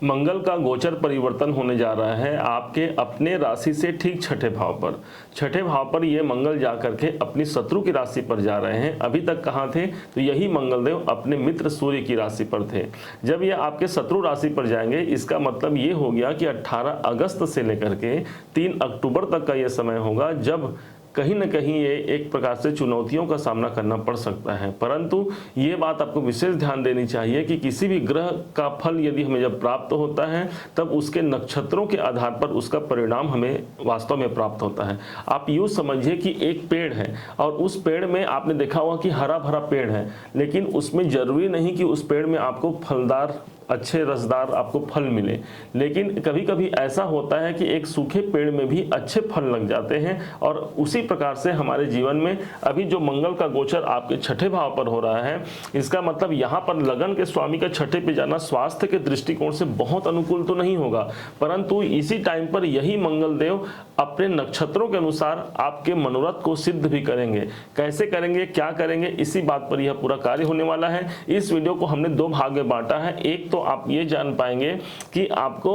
मंगल का गोचर परिवर्तन होने जा रहा है आपके अपने राशि से ठीक छठे भाव पर। छठे भाव पर ये मंगल जा करके अपनी शत्रु की राशि पर जा रहे हैं। अभी तक कहाँ थे? तो यही मंगलदेव अपने मित्र सूर्य की राशि पर थे। जब ये आपके शत्रु राशि पर जाएंगे, इसका मतलब ये हो गया कि 18 अगस्त से लेकर के 3 अक्टूबर तक का ये समय होगा जब कहीं ना कहीं ये एक प्रकार से चुनौतियों का सामना करना पड़ सकता है। परंतु ये बात आपको विशेष ध्यान देनी चाहिए कि किसी भी ग्रह का फल यदि हमें जब प्राप्त होता है तब उसके नक्षत्रों के आधार पर उसका परिणाम हमें वास्तव में प्राप्त होता है। आप यूँ समझिए कि एक पेड़ है और उस पेड़ में आपने देखा होगा कि हरा भरा पेड़ है, लेकिन उसमें जरूरी नहीं कि उस पेड़ में आपको फलदार अच्छे रसदार आपको फल मिले। लेकिन कभी कभी ऐसा होता है कि एक सूखे पेड़ में भी अच्छे फल लग जाते हैं। और उसी प्रकार से हमारे जीवन में अभी जो मंगल का गोचर आपके छठे भाव पर हो रहा है, इसका मतलब यहाँ पर लगन के स्वामी का छठे पे जाना स्वास्थ्य के दृष्टिकोण से बहुत अनुकूल तो नहीं होगा, परंतु इसी टाइम पर यही मंगल देव अपने नक्षत्रों के अनुसार आपके मनोरथ को सिद्ध भी करेंगे। कैसे करेंगे, क्या करेंगे, इसी बात पर यह पूरा कार्य होने वाला है। इस वीडियो को हमने 2 भाग में बांटा है। एक तो आप ये जान पाएंगे कि आपको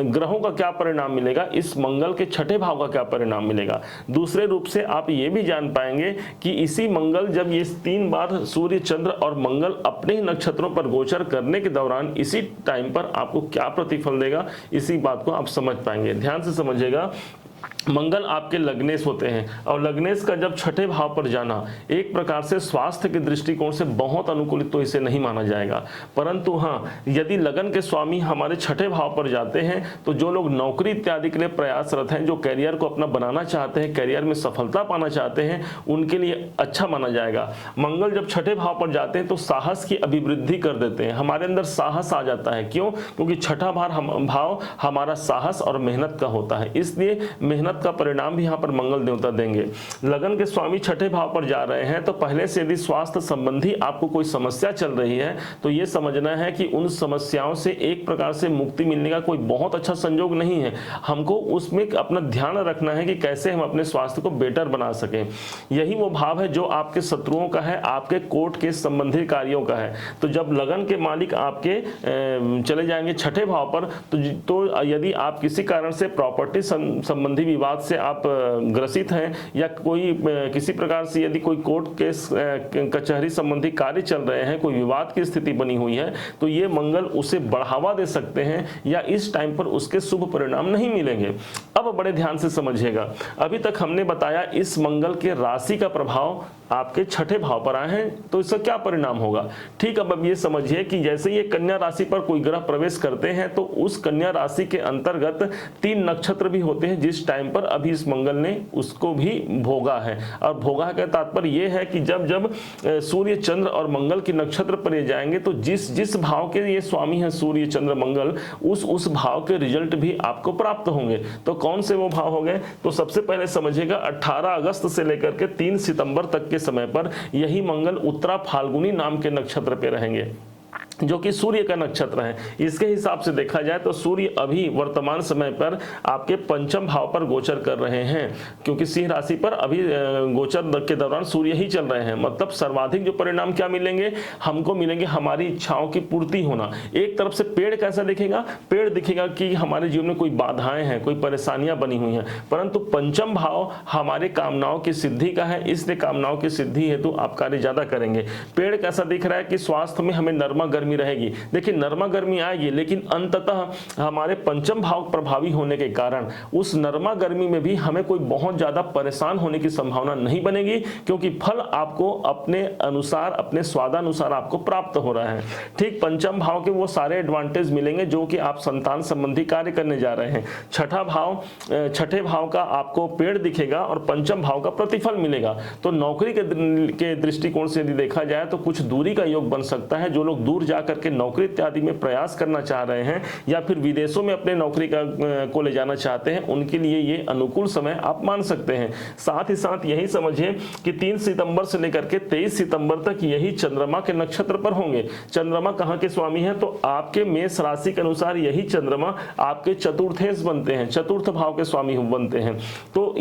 ग्रहों का क्या परिणाम मिलेगा, इस मंगल के छठे भाव का क्या परिणाम मिलेगा। दूसरे रूप से आप ये भी जान पाएंगे कि इसी मंगल जब ये 3 बार सूर्य, चंद्र और मंगल अपने ही नक्षत्रों पर गोचर करने के दौरान इसी टाइम पर आपको क्या प्रतिफल देगा, इसी बात को आप समझ पाएंगे। ध्यान से समझिएगा। मंगल आपके लग्नेश होते हैं और लग्नेश का जब छठे भाव पर जाना एक प्रकार से स्वास्थ्य के दृष्टिकोण से बहुत अनुकूलित तो इसे नहीं माना जाएगा। परंतु हाँ, यदि लगन के स्वामी हमारे छठे भाव पर जाते हैं तो जो लोग नौकरी इत्यादि के लिए प्रयासरत हैं, जो कैरियर को अपना बनाना चाहते हैं, कैरियर में सफलता पाना चाहते हैं, उनके लिए अच्छा माना जाएगा। मंगल जब छठे भाव पर जाते हैं तो साहस की अभिवृद्धि कर देते हैं, हमारे अंदर साहस आ जाता है। क्यों? क्योंकि छठा भाव हमारा साहस और मेहनत का होता है, इसलिए मेहनत का परिणाम भी यहाँ पर मंगल देवता देंगे। लगन के स्वामी छठे भाव पर जा रहे हैं तो पहले से यदि स्वास्थ्य संबंधी आपको कोई समस्या चल रही है तो ये समझना है कि उन समस्याओं से एक प्रकार से मुक्ति मिलने का कोई बहुत अच्छा संयोग नहीं है। हमको उसमें अपना ध्यान रखना है कि कैसे हम अपने स्वास्थ्य को बेटर बना सकें। यही वो भाव है जो आपके शत्रुओं का है, आपके कोर्ट के संबंधी कार्यों का है। तो जब लगन के मालिक आपके चले जाएंगे छठे भाव पर तो यदि आप किसी कारण से प्रॉपर्टी संबंधी विवाद से आप ग्रसित हैं या कोई किसी प्रकार से यदि कोई कोर्ट केस कचहरी संबंधी कार्य चल रहे हैं, कोई विवाद की स्थिति बनी हुई है, तो ये मंगल उसे बढ़ावा दे सकते हैं या इस टाइम पर उसके शुभ परिणाम नहीं मिलेंगे। अब बड़े ध्यान से समझिएगा। अभी तक हमने बताया इस मंगल के राशि का प्रभाव आपके छठे भाव पर आए हैं तो इसका क्या परिणाम होगा। ठीक, अब ये समझिए कि जैसे ये कन्या राशि पर कोई ग्रह प्रवेश करते हैं तो उस कन्या राशि के अंतर्गत 3 नक्षत्र भी होते हैं जिस टाइम पर अभी इस मंगल ने उसको भी भोगा है। और भोगा का तात्पर्य यह है कि जब जब सूर्य, चंद्र और मंगल के नक्षत्र पर ये जाएंगे तो जिस भाव के ये स्वामी हैं सूर्य, चंद्र, मंगल, उस भाव के रिजल्ट भी आपको प्राप्त होंगे। तो कौन से वो भाव हो गए? तो सबसे पहले समझिएगा 18 अगस्त से लेकर के 3 सितंबर तक के समय पर यही मंगल उत्तरा फाल्गुनी नाम के नक्षत्र पे रहेंगे जो कि सूर्य का नक्षत्र है। इसके हिसाब से देखा जाए तो सूर्य अभी वर्तमान समय पर आपके पंचम भाव पर गोचर कर रहे हैं, क्योंकि सिंह राशि पर अभी गोचर के दौरान सूर्य ही चल रहे हैं। मतलब सर्वाधिक जो परिणाम क्या मिलेंगे हमको, मिलेंगे हमारी इच्छाओं की पूर्ति होना। एक तरफ से पेड़ कैसा दिखेगा? पेड़ दिखेगा कि हमारे जीवन में कोई बाधाएं हैं, कोई परेशानियां बनी हुई हैं, परंतु पंचम भाव हमारे कामनाओं की सिद्धि का है, इसलिए कामनाओं की सिद्धि हेतु आप कार्य ज्यादा करेंगे। पेड़ कैसा दिख रहा है कि स्वास्थ्य में हमें नरमा गर्मी रहेगी। देखिए, नरमा गर्मी आएगी, लेकिन अंततः हमारे पंचम भाव प्रभावी होने के कारण उस नरमा गर्मी में भी हमें कोई बहुत ज्यादा परेशान होने की संभावना नहीं बनेगी, क्योंकि फल आपको अपने अनुसार, अपने स्वादानुसार आपको प्राप्त हो रहा है। ठीक, पंचम भाव के वो सारे एडवांटेज मिलेंगे जो कि आप संतान संबंधी कार्य करने जा रहे हैं। छठे भाव का आपको पेड़ दिखेगा और पंचम भाव का प्रतिफल मिलेगा। तो नौकरी के दृष्टिकोण से यदि देखा जाए तो कुछ दूरी का योग बन सकता है। जो लोग दूर जाकर के नौकरी इत्यादि में प्रयास करना चाह रहे हैं या फिर विदेशों में अपने नौकरी को ले जाना चाहते हैं, उनके लिए ये अनुकूल समय आप मान सकते हैं। साथ ही साथ यही समझिए कि 3 सितंबर से लेकर के 23 सितंबर तक यही चंद्रमा के नक्षत्र पर होंगे। चंद्रमा कहाँ के स्वामी हैं? तो आपके मेष राशि के अनुसार यही चंद्रमा आपके चतुर्थेश बनते हैं, चतुर्थ भाव के स्वामी बनते हैं। तो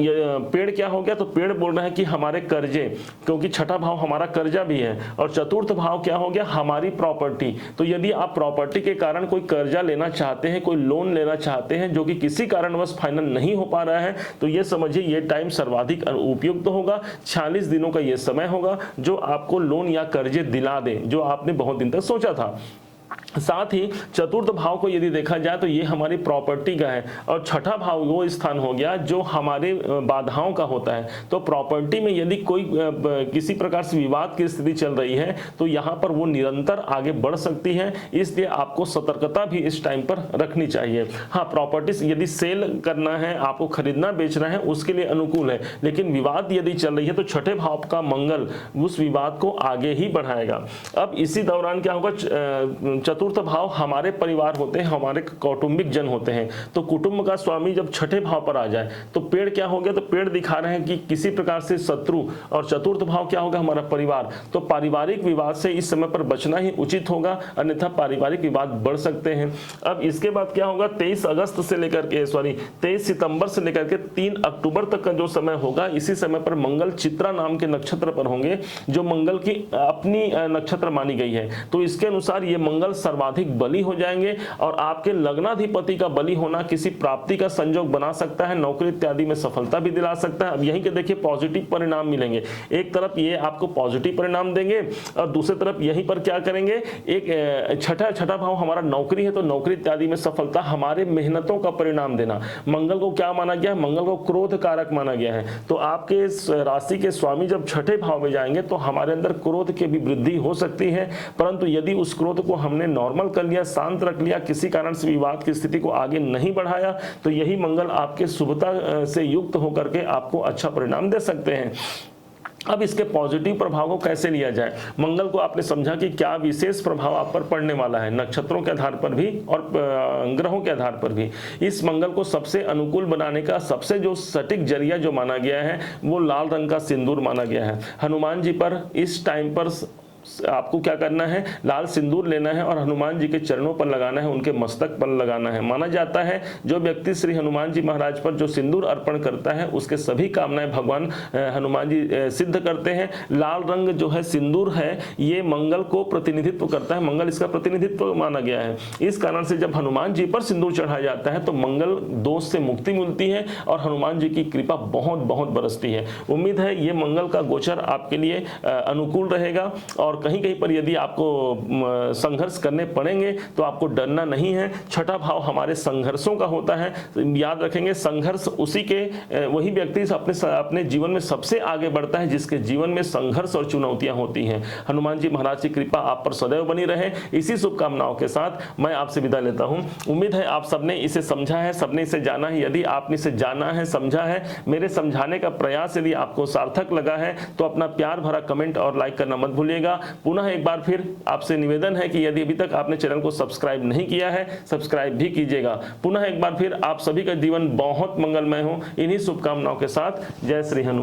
पेड़ क्या हो गया? तो पेड़ बोल रहे हैं कि हमारे कर्जे, क्योंकि छठा भाव हमारा कर्जा भी है, और चतुर्थ भाव क्या हो गया? हमारी प्रॉपर्टी प्रॉपर्टी। तो यदि आप प्रॉपर्टी के कारण कोई कर्जा लेना चाहते हैं, कोई लोन लेना चाहते हैं जो कि किसी कारणवश फाइनल नहीं हो पा रहा है, तो ये समझिए ये टाइम सर्वाधिक उपयुक्त होगा। 46 दिनों का ये समय होगा जो आपको लोन या कर्जे दिला दे जो आपने बहुत दिन तक सोचा था। साथ ही चतुर्थ भाव को यदि देखा जाए तो ये हमारी प्रॉपर्टी का है, और छठा भाव वो स्थान हो गया जो हमारे बाधाओं का होता है। तो प्रॉपर्टी में यदि कोई किसी प्रकार से विवाद की स्थिति चल रही है तो यहाँ पर वो निरंतर आगे बढ़ सकती है, इसलिए आपको सतर्कता भी इस टाइम पर रखनी चाहिए। हाँ, प्रॉपर्टी यदि सेल करना है, आपको खरीदना बेचना है, उसके लिए अनुकूल है, लेकिन विवाद यदि चल रही है तो छठे भाव का मंगल उस विवाद को आगे ही बढ़ाएगा। अब इसी दौरान क्या होगा, चतुर्थ भाव हमारे परिवार होते हैं, हमारे कौटुंबिक जन होते हैं। तो कुटुंब का स्वामी जब छठे भाव पर आ जाए तो पेड़ क्या हो गया, तो पेड़ दिखा रहे हैं कि किसी प्रकार से शत्रु, और चतुर्थ भाव क्या होगा, हमारा परिवार। तो पारिवारिक विवाद से इस समय पर बचना ही उचित होगा, अन्यथा पारिवारिक विवाद बढ़ सकते हैं। अब इसके बाद क्या होगा, 23 सितंबर से लेकर के 3 अक्टूबर तक का जो समय होगा, इसी समय पर मंगल चित्रा नाम के नक्षत्र पर होंगे जो मंगल की अपनी नक्षत्र मानी गई है। तो इसके अनुसार ये मंगल सर्वाधिक बली हो जाएंगे, और आपके लग्नाधिपति का बली होना किसी प्राप्ति का संयोग बना सकता है, नौकरी इत्यादि में सफलता भी दिला सकता है। अब यहीं के देखिए पॉजिटिव परिणाम मिलेंगे, एक तरफ ये आपको पॉजिटिव परिणाम देंगे और दूसरी तरफ यहीं पर क्या करेंगे, एक छठा भाव हमारा नौकरी है, तो नौकरी इत्यादि में सफलता, हमारे मेहनतों का परिणाम देना। मंगल को क्या माना गया है, मंगल को क्रोध कारक माना गया है। तो आपके राशि के स्वामी जब छठे भाव में जाएंगे तो हमारे अंदर क्रोध की भी वृद्धि हो सकती है, परंतु यदि उस क्रोध को हमने नॉर्मल कर लिया, शांत रख लिया, किसी कारण से विवाद की स्थिति को आगे नहीं बढ़ाया, तो यही मंगल आपके शुभता से युक्त होकर के आपको अच्छा परिणाम दे सकते हैं। अब इसके पॉजिटिव प्रभाव को कैसे लिया जाए, मंगल को आपने समझा कि क्या विशेष प्रभाव आप पर पड़ने वाला है, नक्षत्रों के आधार पर भी और ग्रहों के आधार पर भी। इस मंगल को सबसे अनुकूल बनाने का सबसे जो सटीक जरिया जो माना गया है वो लाल रंग का सिंदूर माना गया है। हनुमान जी पर इस टाइम पर आपको क्या करना है, लाल सिंदूर लेना है और हनुमान जी के चरणों पर लगाना है, उनके मस्तक पर लगाना है। माना जाता है जो व्यक्ति श्री हनुमान जी महाराज पर जो सिंदूर अर्पण करता है उसके सभी कामनाएं भगवान हनुमान जी सिद्ध करते हैं। लाल रंग जो है सिंदूर है, ये मंगल को प्रतिनिधित्व करता है, मंगल इसका प्रतिनिधित्व माना गया है। इस कारण से जब हनुमान जी पर सिंदूर चढ़ाया जाता है तो मंगल दोष से मुक्ति मिलती है और हनुमान जी की कृपा बहुत बहुत बरसती है। उम्मीद है ये मंगल का गोचर आपके लिए अनुकूल रहेगा, और कहीं कहीं पर यदि आपको संघर्ष करने पड़ेंगे तो आपको डरना नहीं है। छठा भाव हमारे संघर्षों का होता है, याद रखेंगे संघर्ष उसी के वही व्यक्ति अपने जीवन में सबसे आगे बढ़ता है जिसके जीवन में संघर्ष और चुनौतियां होती हैं। हनुमान जी महाराज की कृपा आप पर सदैव बनी रहे, इसी शुभकामनाओं के साथ मैं आपसे विदा लेता हूं। उम्मीद है आप सबने इसे समझा है, सबने इसे जाना है। यदि आपने इसे जाना है, समझा है, मेरे समझाने का प्रयास यदि आपको सार्थक लगा है तो अपना प्यार भरा कमेंट और लाइक करना मत भूलिएगा। पुनः एक बार फिर आपसे निवेदन है कि यदि अभी तक आपने चैनल को सब्सक्राइब नहीं किया है, सब्सक्राइब भी कीजिएगा। पुनः एक बार फिर आप सभी का जीवन बहुत मंगलमय हो, इन्हीं शुभकामनाओं के साथ जय श्री हनुमान।